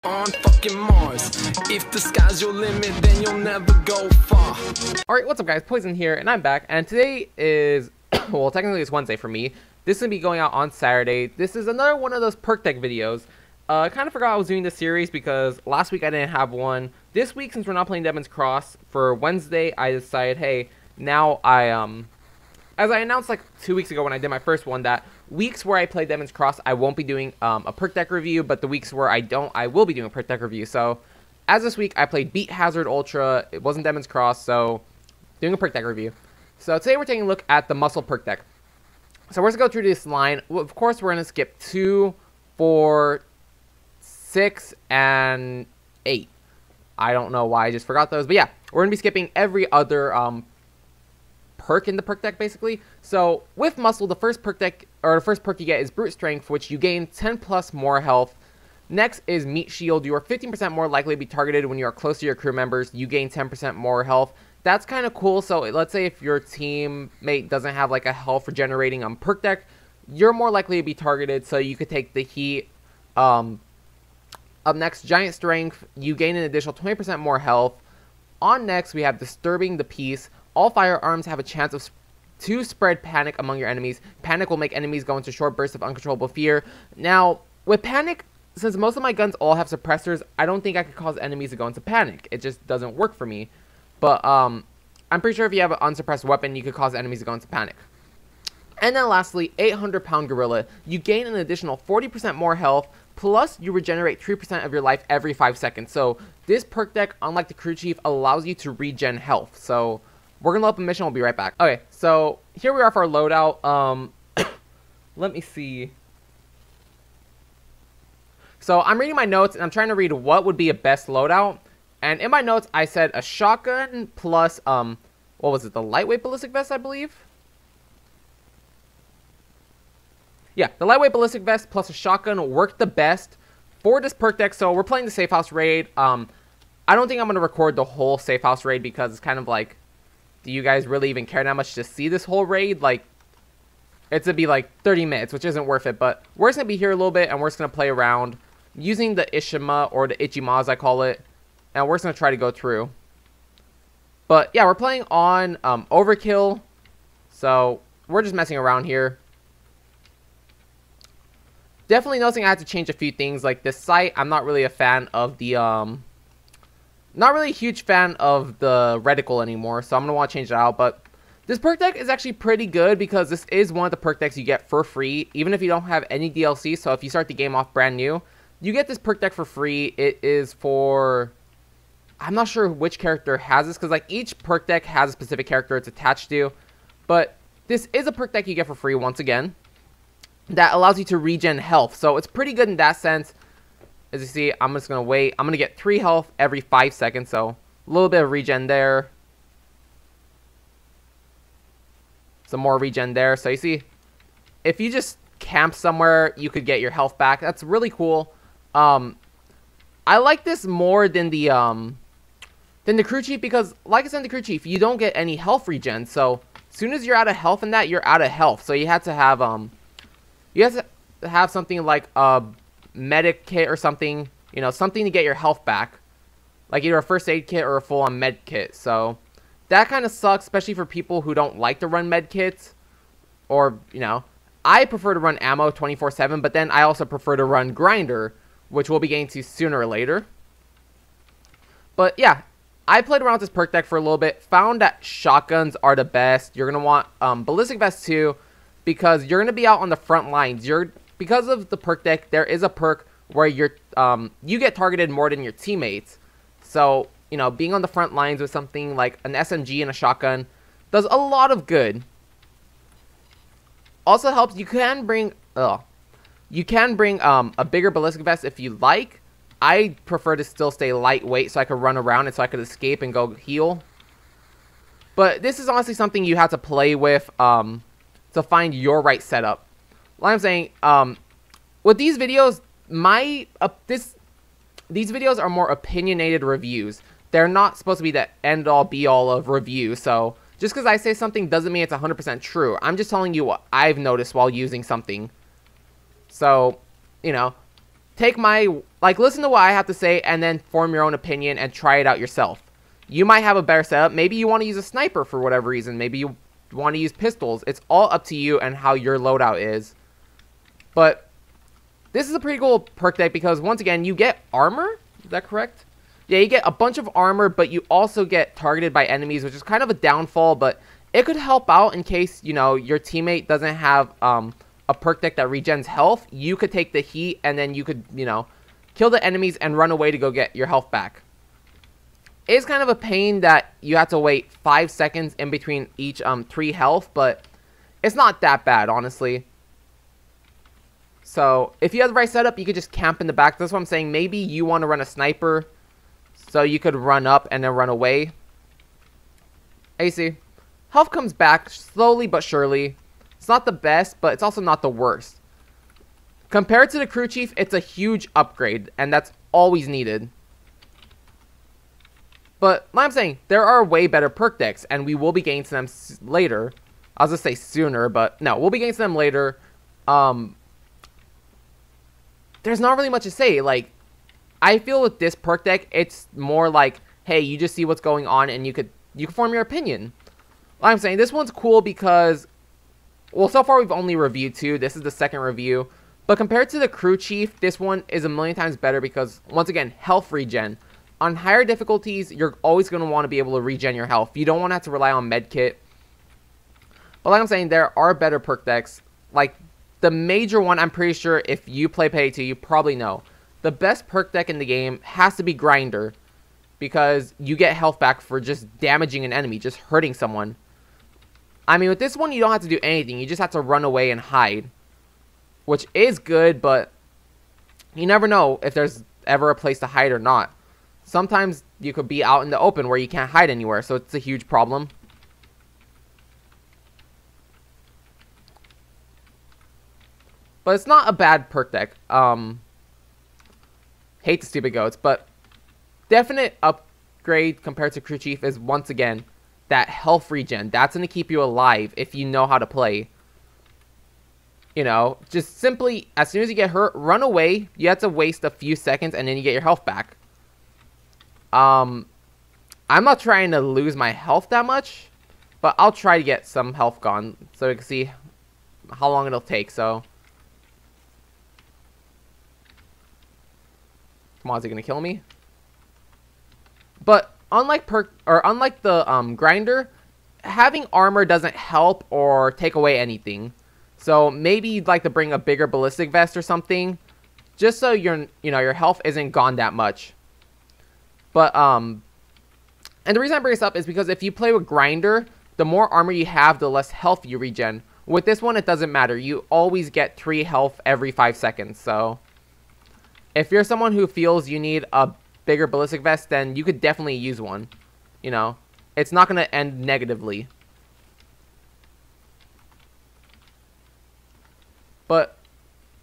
On fucking Mars. If the sky's your limit, then you'll never go far. Alright, what's up guys, Poison here, and I'm back, and today is, well, technically it's Wednesday for me. This is going to be going out on Saturday. This is another one of those perk deck videos. I kind of forgot I was doing this series because last week I didn't have one. This week, since we're not playing Demon's Cross, for Wednesday, I decided, hey, now as I announced like 2 weeks ago when I did my first one, that weeks where I play Demon's Cross, I won't be doing a perk deck review, but the weeks where I don't, I will be doing a perk deck review. So, as this week, I played Beat Hazard Ultra. It wasn't Demon's Cross, so doing a perk deck review. So today we're taking a look at the Muscle perk deck. So we're going to go through this line. Well, of course, we're going to skip 2, 4, 6, and 8. I don't know why I just forgot those, but yeah, we're going to be skipping every other perk in the perk deck, basically. So with Muscle, the first perk you get is Brute Strength, which you gain 10 plus more health. Next is Meat Shield. You are 15% more likely to be targeted when you are close to your crew members. You gain 10% more health. That's kind of cool. So let's say if your teammate doesn't have like a health regenerating perk deck, you're more likely to be targeted, so you could take the heat. Up next, Giant Strength. You gain an additional 20% more health. On next, we have Disturbing the Peace. All firearms have a chance to spread panic among your enemies. Panic will make enemies go into short bursts of uncontrollable fear. Now, with panic, since most of my guns all have suppressors, I don't think I could cause enemies to go into panic. It just doesn't work for me. But I'm pretty sure if you have an unsuppressed weapon, you could cause enemies to go into panic. And then lastly, 800-pound Gorilla. You gain an additional 40% more health, plus you regenerate 3% of your life every 5 seconds. So this perk deck, unlike the Crew Chief, allows you to regen health. So we're going to load up a mission. We'll be right back. Okay, so here we are for our loadout. Let me see. So I'm reading my notes, and I'm trying to read what would be a best loadout. And in my notes, I said a shotgun plus, what was it, the lightweight ballistic vest, I believe? Yeah, the lightweight ballistic vest plus a shotgun worked the best for this perk deck. So we're playing the Safe House raid. I don't think I'm going to record the whole Safe House raid because it's kind of like, do you guys really even care that much to see this whole raid? Like, it's going to be like 30 minutes, which isn't worth it. But we're just going to be here a little bit, and we're just going to play around using the Ishima, or the Ichima as I call it. And we're just going to try to go through. But yeah, we're playing on Overkill. So we're just messing around here. Definitely noticing I had to change a few things. Like this site, I'm not really a fan of the not really a huge fan of the reticle anymore, so I'm gonna want to change that out. But this perk deck is actually pretty good because this is one of the perk decks you get for free, even if you don't have any DLC. So if you start the game off brand new, you get this perk deck for free. It is for, I'm not sure which character has this, because like each perk deck has a specific character it's attached to, but this is a perk deck you get for free once again that allows you to regen health. So it's pretty good in that sense. As you see, I'm just going to wait. I'm going to get 3 health every 5 seconds. So a little bit of regen there. Some more regen there. So you see, if you just camp somewhere, you could get your health back. That's really cool. I like this more than the Crew Chief because, like I said in the Crew Chief, you don't get any health regen. So as soon as you're out of health in that, you're out of health. So you have to have something like a medic kit or something, you know, something to get your health back, like either a first aid kit or a full-on med kit. So that kind of sucks, especially for people who don't like to run med kits, or, you know, I prefer to run ammo 24/7, but then I also prefer to run grinder, which we'll be getting to sooner or later. But yeah, I played around with this perk deck for a little bit, found that shotguns are the best. You're gonna want ballistic vest too, because you're gonna be out on the front lines. Because of the perk deck, there is a perk where you get targeted more than your teammates. So, you know, being on the front lines with something like an SMG and a shotgun does a lot of good. Also helps, you can bring a bigger ballistic vest if you like. I prefer to still stay lightweight so I could run around and so I could escape and go heal. But this is honestly something you have to play with to find your right setup. Like I'm saying, with these videos, these videos are more opinionated reviews. They're not supposed to be the end-all be-all of reviews. So just because I say something doesn't mean it's 100% true. I'm just telling you what I've noticed while using something. So, you know, take my, like, listen to what I have to say and then form your own opinion and try it out yourself. You might have a better setup. Maybe you want to use a sniper for whatever reason. Maybe you want to use pistols. It's all up to you and how your loadout is. But this is a pretty cool perk deck because, once again, you get armor. Is that correct? Yeah, you get a bunch of armor, but you also get targeted by enemies, which is kind of a downfall, but it could help out in case, you know, your teammate doesn't have a perk deck that regens health. You could take the heat, and then you could, you know, kill the enemies and run away to go get your health back. It is kind of a pain that you have to wait 5 seconds in between each 3 health, but it's not that bad, honestly. So, if you have the right setup, you could just camp in the back. That's what I'm saying. Maybe you want to run a sniper, so you could run up and then run away. AC. Health comes back slowly but surely. It's not the best, but it's also not the worst. Compared to the crew chief, it's a huge upgrade, and that's always needed. But, like I'm saying, there are way better perk decks, and we will be getting to them later. I was going to say sooner, but no, we'll be getting to them later. There's not really much to say. Like, I feel with this perk deck, it's more like, hey, you just see what's going on, and you can form your opinion. Like I'm saying, this one's cool because, well, so far we've only reviewed 2. This is the second review. But compared to the crew chief, this one is a million times better because, once again, health regen. On higher difficulties, you're always going to want to be able to regen your health. You don't want to have to rely on medkit. But like I'm saying, there are better perk decks. Like, the major one, I'm pretty sure if you play Payday 2, you probably know. The best perk deck in the game has to be Grinder, because you get health back for just damaging an enemy, just hurting someone. I mean, with this one, you don't have to do anything. You just have to run away and hide, which is good, but you never know if there's ever a place to hide or not. Sometimes you could be out in the open where you can't hide anywhere, so it's a huge problem. But it's not a bad perk deck. Hate the stupid goats, but definite upgrade compared to crew chief is, once again, that health regen. That's going to keep you alive if you know how to play. You know, just simply, as soon as you get hurt, run away. You have to waste a few seconds, and then you get your health back. I'm not trying to lose my health that much, but I'll try to get some health gone so we can see how long it'll take. So, come on, is he gonna kill me? But unlike the grinder, having armor doesn't help or take away anything. So maybe you'd like to bring a bigger ballistic vest or something, just so your health isn't gone that much. But and the reason I bring this up is because if you play with grinder, the more armor you have, the less health you regen. With this one, it doesn't matter. You always get 3 health every 5 seconds. So if you're someone who feels you need a bigger ballistic vest, then you could definitely use one. You know, it's not going to end negatively. But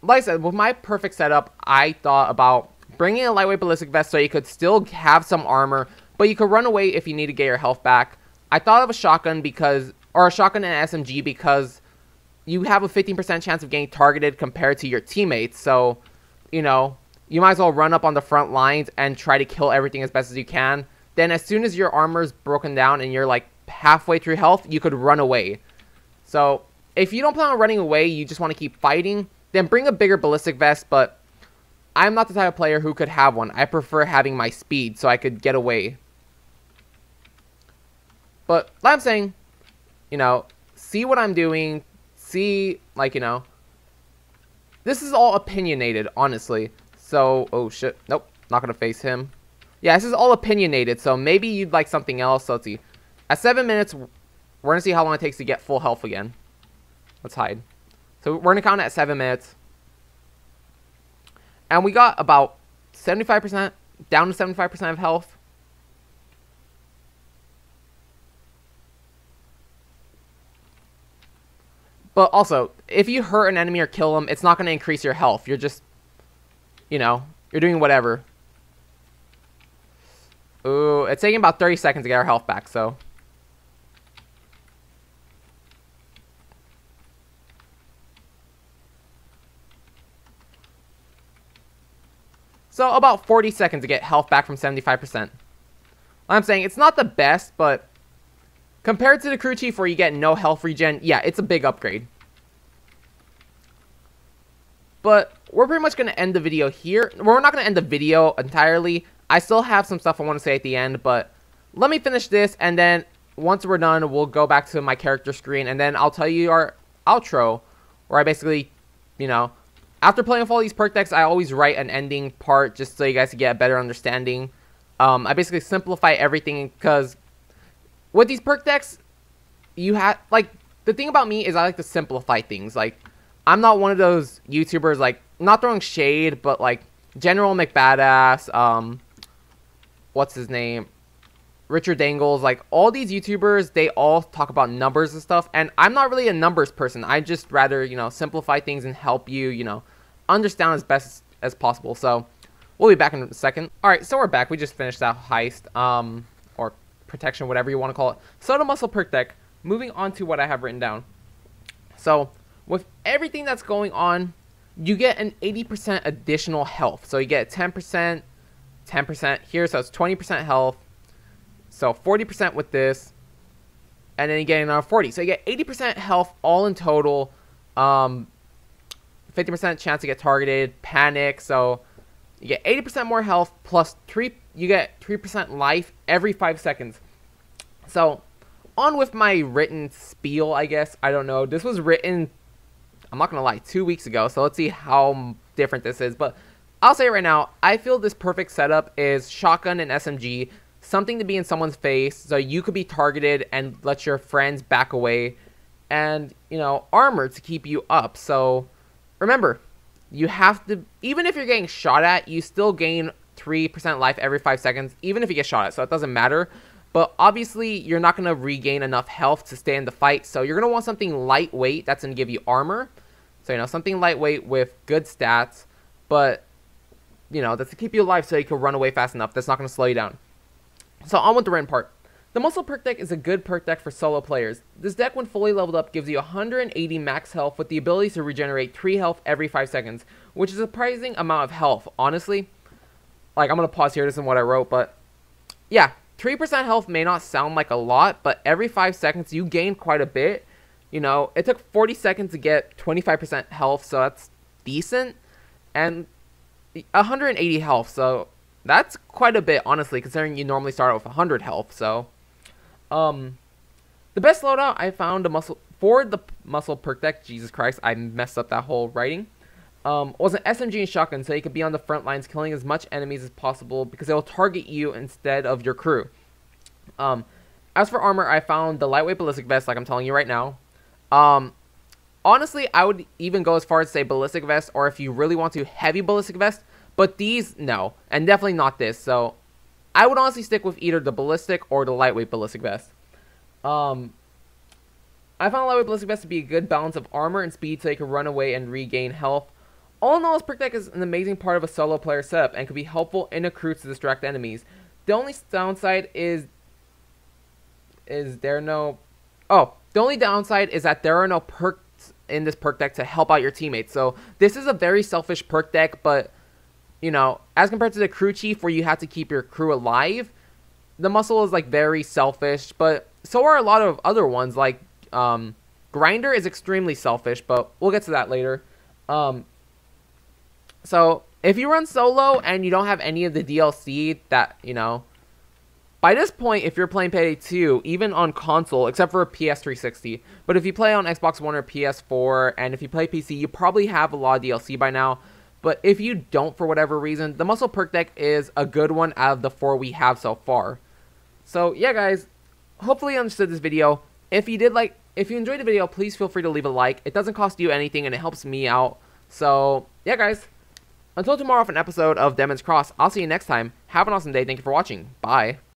like I said, with my perfect setup, I thought about bringing a lightweight ballistic vest so you could still have some armor, but you could run away if you need to get your health back. I thought of a shotgun or a shotgun and an SMG because you have a 15% chance of getting targeted compared to your teammates. So, you know, you might as well run up on the front lines and try to kill everything as best as you can. Then as soon as your armor's broken down and you're like halfway through health, you could run away. So if you don't plan on running away, you just want to keep fighting, then bring a bigger ballistic vest. But I'm not the type of player who could have one. I prefer having my speed so I could get away. But like I'm saying, you know, see what I'm doing. See, like, you know, this is all opinionated, honestly. So, oh shit, nope, not gonna face him. Yeah, this is all opinionated, so maybe you'd like something else. So let's see. At 7 minutes, we're gonna see how long it takes to get full health again. Let's hide. So we're gonna count at 7 minutes. And we got about 75%, down to 75% of health. But also, if you hurt an enemy or kill them, it's not going to increase your health. You're just, you know, you're doing whatever. Ooh, it's taking about 30 seconds to get our health back, so. So about 40 seconds to get health back from 75%. I'm saying it's not the best, but compared to the crew chief where you get no health regen, yeah, it's a big upgrade. But we're pretty much going to end the video here. We're not going to end the video entirely. I still have some stuff I want to say at the end, but let me finish this, and then once we're done, we'll go back to my character screen, and then I'll tell you our outro, where I basically, you know, after playing with all these perk decks, I always write an ending part just so you guys can get a better understanding. I basically simplify everything, because with these perk decks, you have, like, the thing about me is I like to simplify things. Like, I'm not one of those YouTubers, like, not throwing shade, but, like, General McBadass, what's his name? Richard Dangles, like, all these YouTubers, they all talk about numbers and stuff, and I'm not really a numbers person. I just rather, you know, simplify things and help you, you know, understand as best as possible. So, we'll be back in a second. Alright, so we're back. We just finished that heist, or protection, whatever you want to call it. Soda Muscle perk deck. Moving on to what I have written down. So, with everything that's going on, you get an 80% additional health. So, you get 10%, 10% here, so it's 20% health. So 40% with this, and then you get another 40. So you get 80% health all in total. 50% chance to get targeted. Panic. So you get 80% more health plus you get 3% life every 5 seconds. So on with my written spiel, I guess. I don't know. This was written, I'm not gonna lie, 2 weeks ago. So let's see how different this is. But I'll say it right now. I feel this perfect setup is shotgun and SMG. Something to be in someone's face so you could be targeted and let your friends back away, and, you know, armor to keep you up. So remember, you have to, even if you're getting shot at, you still gain 3% life every 5 seconds, even if you get shot at, so it doesn't matter. But obviously you're not going to regain enough health to stay in the fight, so you're going to want something lightweight that's going to give you armor. So, you know, something lightweight with good stats, but, you know, that's to keep you alive so you can run away fast enough. That's not going to slow you down. So on with the written part. The Muscle perk deck is a good perk deck for solo players. This deck, when fully leveled up, gives you 180 max health with the ability to regenerate 3 health every 5 seconds, which is a surprising amount of health, honestly. Like, I'm going to pause here, this isn't what I wrote, but yeah, 3% health may not sound like a lot, but every 5 seconds you gain quite a bit. You know, it took 40 seconds to get 25% health, so that's decent, and 180 health, so that's quite a bit, honestly, considering you normally start out with 100 health. So, the best loadout I found for the muscle perk deck, Jesus Christ, I messed up that whole writing, was an SMG and shotgun, so you could be on the front lines killing as much enemies as possible because it will target you instead of your crew. As for armor, I found the lightweight ballistic vest, like I'm telling you right now. Honestly, I would even go as far as say ballistic vest, or if you really want to, heavy ballistic vest. But these, no. And definitely not this. So, I would honestly stick with either the ballistic or the lightweight ballistic vest. I found lightweight ballistic vest to be a good balance of armor and speed so you can run away and regain health. All in all, this perk deck is an amazing part of a solo player setup and can be helpful in a crew to distract enemies. The only downside is there no... Oh, the only downside is that there are no perks in this perk deck to help out your teammates. So, this is a very selfish perk deck, but... You know, as compared to the crew chief where you have to keep your crew alive, the muscle is like very selfish, but so are a lot of other ones, like Grinder is extremely selfish, but we'll get to that later. So if you run solo and you don't have any of the DLC that, you know, by this point, if you're playing Payday 2, even on console, except for PS360, but if you play on Xbox One or PS4, and if you play PC, you probably have a lot of DLC by now. But if you don't, for whatever reason, the Muscle perk deck is a good one out of the 4 we have so far. So, yeah, guys, hopefully you understood this video. If you enjoyed the video, please feel free to leave a like. It doesn't cost you anything, and it helps me out. So, yeah, guys, until tomorrow for an episode of Demon's Cross, I'll see you next time. Have an awesome day. Thank you for watching. Bye.